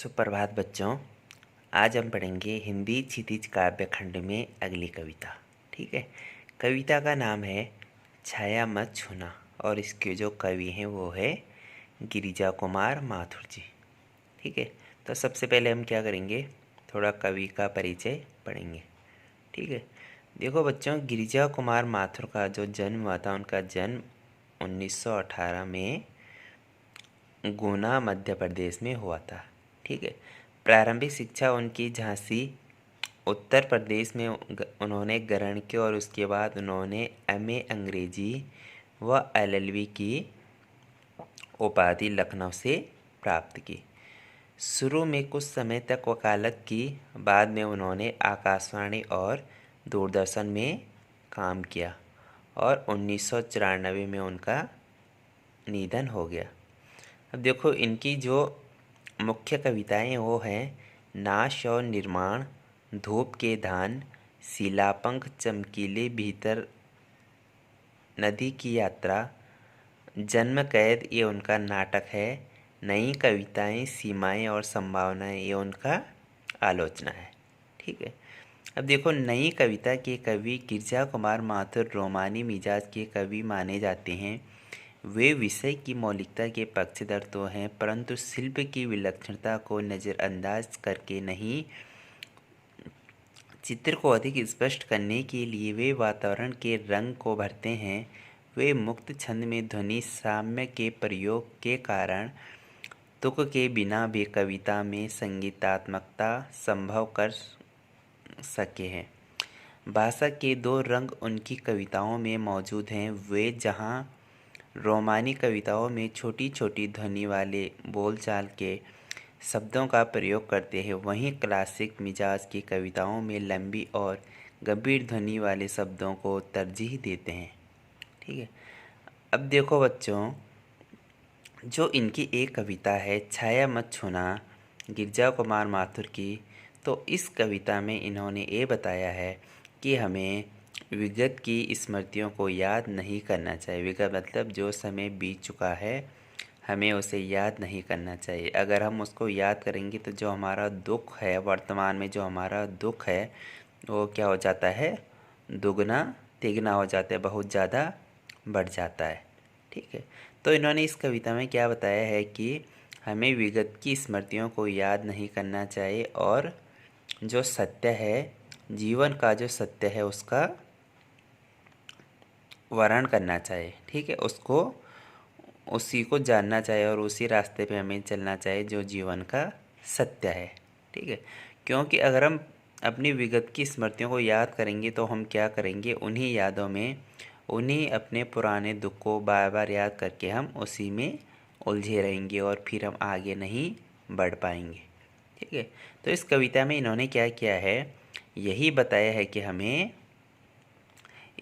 सुप्रभात बच्चों। आज हम पढ़ेंगे हिंदी क्षितिज काव्य खंड में अगली कविता। ठीक है, कविता का नाम है छाया मत छूना और इसके जो कवि हैं वो है गिरिजा कुमार माथुर जी। ठीक है, तो सबसे पहले हम क्या करेंगे, थोड़ा कवि का परिचय पढ़ेंगे। ठीक है, देखो बच्चों, गिरिजा कुमार माथुर का जो जन्म हुआ था, उनका जन्म 1918 में गुना मध्य प्रदेश में हुआ था। ठीक है, प्रारंभिक शिक्षा उनकी झांसी उत्तर प्रदेश में उन्होंने ग्रहण की और उसके बाद उन्होंने एमए अंग्रेजी व एलएलबी की उपाधि लखनऊ से प्राप्त की। शुरू में कुछ समय तक वकालत की, बाद में उन्होंने आकाशवाणी और दूरदर्शन में काम किया और 1994 में उनका निधन हो गया। अब देखो, इनकी जो मुख्य कविताएं वो हैं नाश और निर्माण, धूप के धान, शिलापंख चमकीले भीतर, नदी की यात्रा, जन्म कैद ये उनका नाटक है, नई कविताएं, सीमाएं और संभावनाएं ये उनका आलोचना है। ठीक है, अब देखो, नई कविता के कवि गिरिजा कुमार माथुर रोमानी मिजाज के कवि माने जाते हैं। वे विषय की मौलिकता के पक्षधर तो हैं, परंतु शिल्प की विलक्षणता को नज़रअंदाज करके नहीं, चित्र को अधिक स्पष्ट करने के लिए वे वातावरण के रंग को भरते हैं। वे मुक्त छंद में ध्वनि साम्य के प्रयोग के कारण तुक के बिना भी कविता में संगीतात्मकता संभव कर सके हैं। भाषा के दो रंग उनकी कविताओं में मौजूद हैं। वे जहाँ रोमानी कविताओं में छोटी छोटी ध्वनि वाले बोलचाल के शब्दों का प्रयोग करते हैं, वहीं क्लासिक मिजाज की कविताओं में लंबी और गंभीर ध्वनि वाले शब्दों को तरजीह देते हैं। ठीक है, अब देखो बच्चों, जो इनकी एक कविता है छाया मत छूना गिरिजा कुमार माथुर की, तो इस कविता में इन्होंने ये बताया है कि हमें विगत की स्मृतियों को याद नहीं करना चाहिए। विगत मतलब जो समय बीत चुका है, हमें उसे याद नहीं करना चाहिए। अगर हम उसको याद करेंगे तो जो हमारा दुख है, वर्तमान में जो हमारा दुख है, वो क्या हो जाता है, दुगना तिगना हो जाता है, बहुत ज़्यादा बढ़ जाता है। ठीक है, तो इन्होंने इस कविता में क्या बताया है कि हमें विगत की स्मृतियों को याद नहीं करना चाहिए और जो सत्य है, जीवन का जो सत्य है, उसका वर्णन करना चाहिए। ठीक है, उसको उसी को जानना चाहिए और उसी रास्ते पे हमें चलना चाहिए जो जीवन का सत्य है। ठीक है, क्योंकि अगर हम अपनी विगत की स्मृतियों को याद करेंगे तो हम क्या करेंगे, उन्हीं यादों में, उन्हीं अपने पुराने दुख को बार बार याद करके हम उसी में उलझे रहेंगे और फिर हम आगे नहीं बढ़ पाएंगे। ठीक है, तो इस कविता में इन्होंने क्या किया है, यही बताया है कि हमें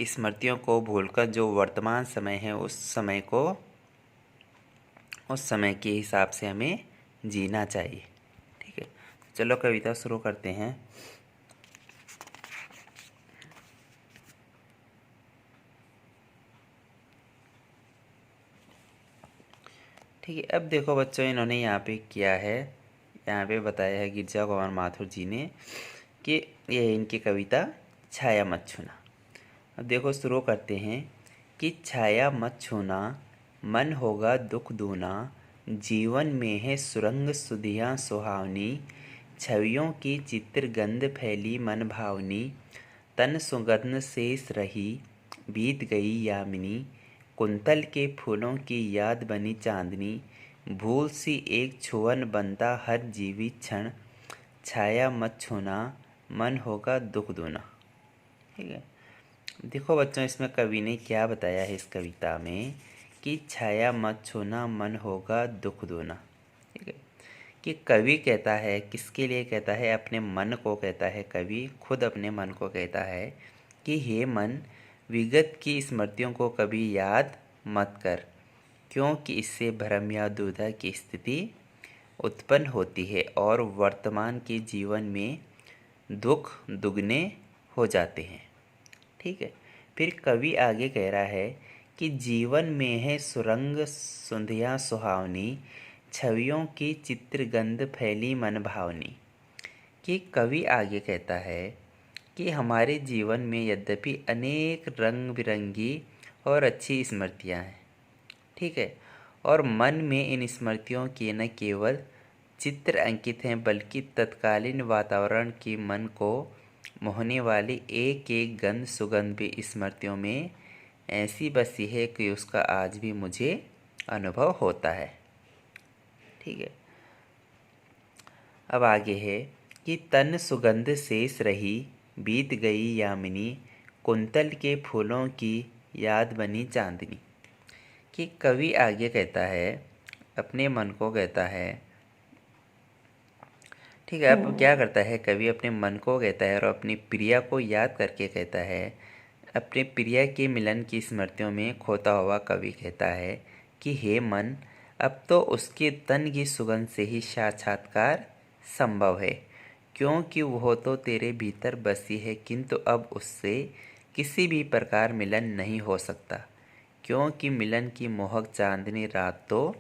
स्मृतियों को भूलकर जो वर्तमान समय है, उस समय के हिसाब से हमें जीना चाहिए। ठीक है, चलो कविता शुरू करते हैं। ठीक है, अब देखो बच्चों, इन्होंने यहाँ पे किया है, यहाँ पे बताया है गिरिजा कुमार माथुर जी ने कि ये इनकी कविता छाया मत छूना। अब देखो शुरू करते हैं कि छाया मत छूना, मन होगा दुख दूना, जीवन में है सुरंग सुधियाँ सुहावनी, छवियों की चित्र गंध फैली मन भावनी, तन सुगंध शेष रही बीत गई यामिनी, कुंतल के फूलों की याद बनी चांदनी, भूल सी एक छुअन बनता हर जीवित क्षण, छाया मत छूना मन होगा दुख दूना। ठीक है, देखो बच्चों, इसमें कवि ने क्या बताया है इस कविता में कि छाया मत छूना मन होगा दुख दूना। ठीक है, कि कवि कहता है, किसके लिए कहता है, अपने मन को कहता है। कवि खुद अपने मन को कहता है कि हे मन, विगत की स्मृतियों को कभी याद मत कर, क्योंकि इससे भ्रम या दुविधा की स्थिति उत्पन्न होती है और वर्तमान के जीवन में दुख दुगने हो जाते हैं। ठीक है, फिर कवि आगे कह रहा है कि जीवन में है सुरंग सुंधियाँ सुहावनी, छवियों की चित्रगंध फैली मन भावनी। कि कवि आगे कहता है कि हमारे जीवन में यद्यपि अनेक रंग बिरंगी और अच्छी स्मृतियाँ हैं, ठीक है, और मन में इन स्मृतियों के न केवल चित्र अंकित हैं बल्कि तत्कालीन वातावरण की मन को मोहने वाली एक एक गंध सुगंध भी स्मृतियों में ऐसी बसी है कि उसका आज भी मुझे अनुभव होता है। ठीक है, अब आगे है कि तन सुगंध शेष रही, बीत गई यामिनी, कुंतल के फूलों की याद बनी चांदनी। कि कवि आगे कहता है, अपने मन को कहता है, ठीक है, अब क्या करता है कवि, अपने मन को कहता है और अपनी प्रिया को याद करके कहता है, अपने प्रिया के मिलन की स्मृतियों में खोता हुआ कवि कहता है कि हे मन, अब तो उसके तन की सुगंध से ही साक्षात्कार संभव है, क्योंकि वह तो तेरे भीतर बसी है, किंतु अब उससे किसी भी प्रकार मिलन नहीं हो सकता, क्योंकि मिलन की मोहक चांदनी रात तो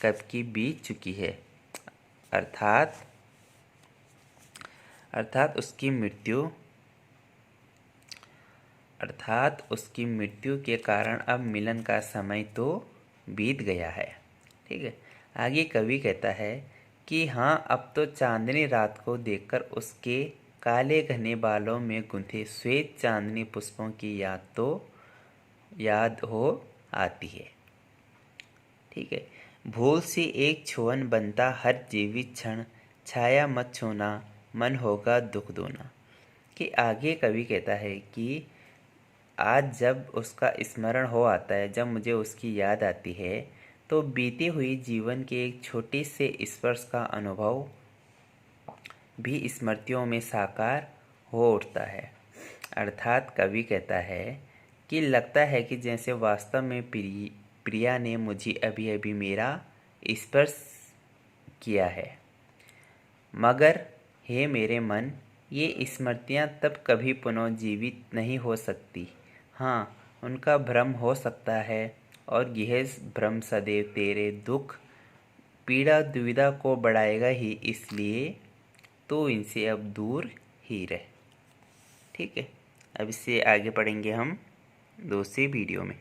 कब की बीत चुकी है। अर्थात उसकी मृत्यु के कारण अब मिलन का समय तो बीत गया है। ठीक है, आगे कवि कहता है कि हाँ, अब तो चांदनी रात को देखकर उसके काले घने बालों में गुंथे श्वेत चांदनी पुष्पों की याद हो आती है। ठीक है, भूल से एक छुअन बनता हर जीवित क्षण, छाया मत छूना मन होगा दुख दूना। कि आगे कवि कहता है कि आज जब उसका स्मरण हो आता है, जब मुझे उसकी याद आती है, तो बीती हुई जीवन के एक छोटे से स्पर्श का अनुभव भी स्मृतियों में साकार हो उठता है। अर्थात कवि कहता है कि लगता है कि जैसे वास्तव में प्रिया ने मुझे अभी अभी मेरा स्पर्श किया है। मगर हे मेरे मन, ये स्मृतियाँ तब कभी पुनर्जीवित नहीं हो सकती। हाँ, उनका भ्रम हो सकता है, और यह भ्रम सदैव तेरे दुख पीड़ा दुविधा को बढ़ाएगा ही, इसलिए तो इनसे अब दूर ही रह। ठीक है, अब इससे आगे पढ़ेंगे हम दूसरी वीडियो में।